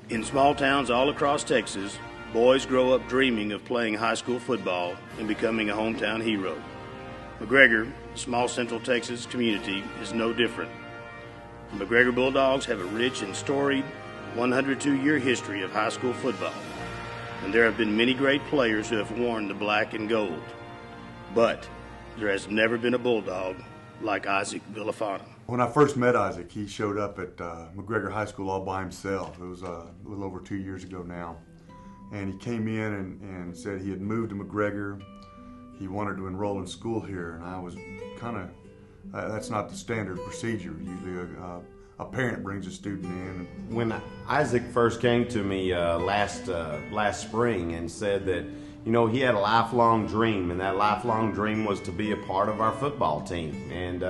In small towns all across Texas, boys grow up dreaming of playing high school football and becoming a hometown hero. McGreggor, a small Central Texas community, is no different. The McGreggor Bulldogs have a rich and storied 102-year history of high school football, and there have been many great players who have worn the black and gold. But there has never been a Bulldog like Issac Villafana. When I first met Isaac, he showed up at McGreggor High School all by himself. It was a little over 2 years ago now. And he came in and said he had moved to McGreggor. He wanted to enroll in school here, and I was kind of, that's not the standard procedure. Usually a parent brings a student in. When Isaac first came to me last spring and said that, you know, he had a lifelong dream, and that lifelong dream was to be a part of our football team. And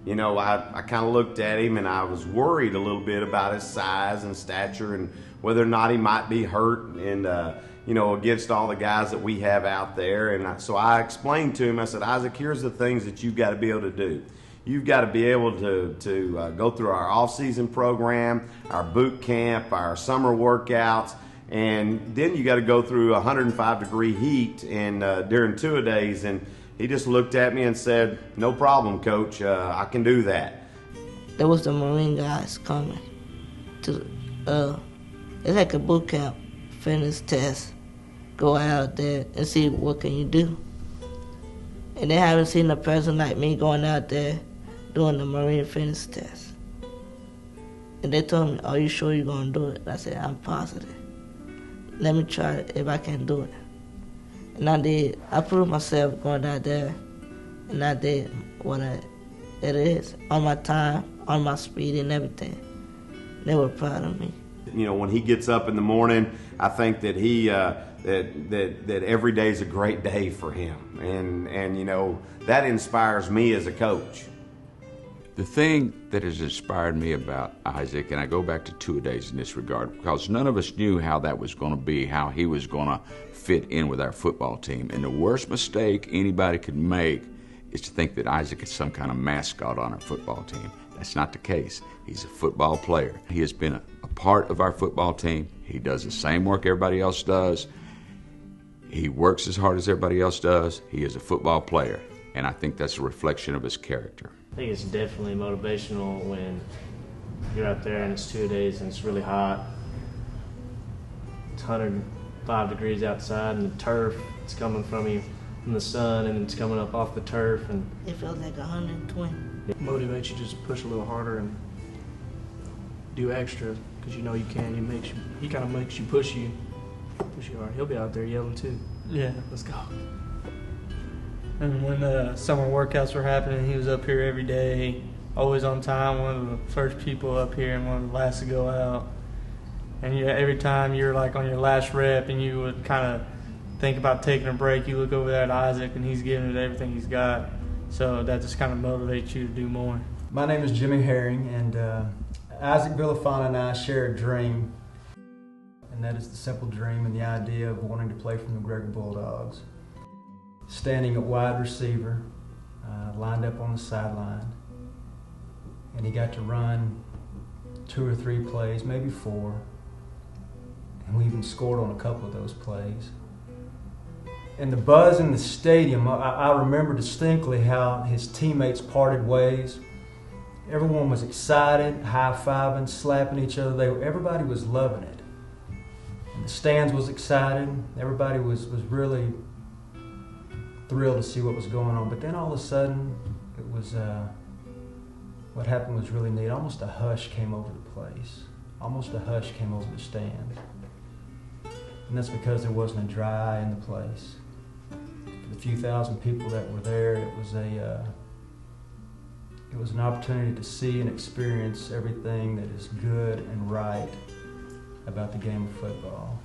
you know, I kind of looked at him and I was worried a little bit about his size and stature and whether or not he might be hurt and, you know, against all the guys that we have out there. And so I explained to him, I said, Isaac, here's the things that you've got to be able to do. You've got to be able to go through our off-season program, our boot camp, our summer workouts, and then you got to go through 105-degree heat and during two-a-days. And he just looked at me and said, no problem, Coach, I can do that. There was the Marine guys coming to, it's like a boot camp, fitness test. Go out there and see what can you do. And they haven't seen a person like me going out there doing the Marine fitness test. And they told me, are you sure you're going to do it? I said, I'm positive. Let me try it if I can do it. And I did. I proved myself going out there, and I did what it is, on my time, on my speed and everything. They were proud of me. You know, when he gets up in the morning, I think that he that every day is a great day for him, and you know, that inspires me as a coach. The thing that has inspired me about Isaac, and I go back to two-a-days in this regard, because none of us knew how that was going to be, how he was going to fit in with our football team. And the worst mistake anybody could make is to think that Isaac is some kind of mascot on our football team. That's not the case. He's a football player. He has been a part of our football team. He does the same work everybody else does. He works as hard as everybody else does. He is a football player, and I think that's a reflection of his character. I think it's definitely motivational when you're out there and it's 2 days and it's really hot. It's 105 degrees outside, and the turf, it's coming from you from the sun, and it's coming up off the turf. And it feels like 120. It motivates you just to push a little harder and do extra because you know you can. He kind of makes you push you hard. He'll be out there yelling too. Yeah, let's go. And when the summer workouts were happening, he was up here every day, always on time, one of the first people up here and one of the last to go out. And every time you're like on your last rep and you would kind of think about taking a break, you look over there at Isaac and he's giving it everything he's got. So that just kind of motivates you to do more. My name is Jimmy Herring, and Issac Villafana and I share a dream, and that is the simple dream and the idea of wanting to play for the McGreggor Bulldogs. Standing at wide receiver, lined up on the sideline, and he got to run 2 or 3 plays, maybe 4, and we even scored on a couple of those plays. And the buzz in the stadium, I remember distinctly how his teammates parted ways. Everyone was excited, high-fiving, slapping each other. Everybody was loving it. And the stands was excited. Everybody was really thrilled to see what was going on. But then all of a sudden, it was what happened was really neat. Almost a hush came over the place. Almost a hush came over the stand. And that's because there wasn't a dry eye in the place. For the few thousand people that were there, it was an opportunity to see and experience everything that is good and right about the game of football.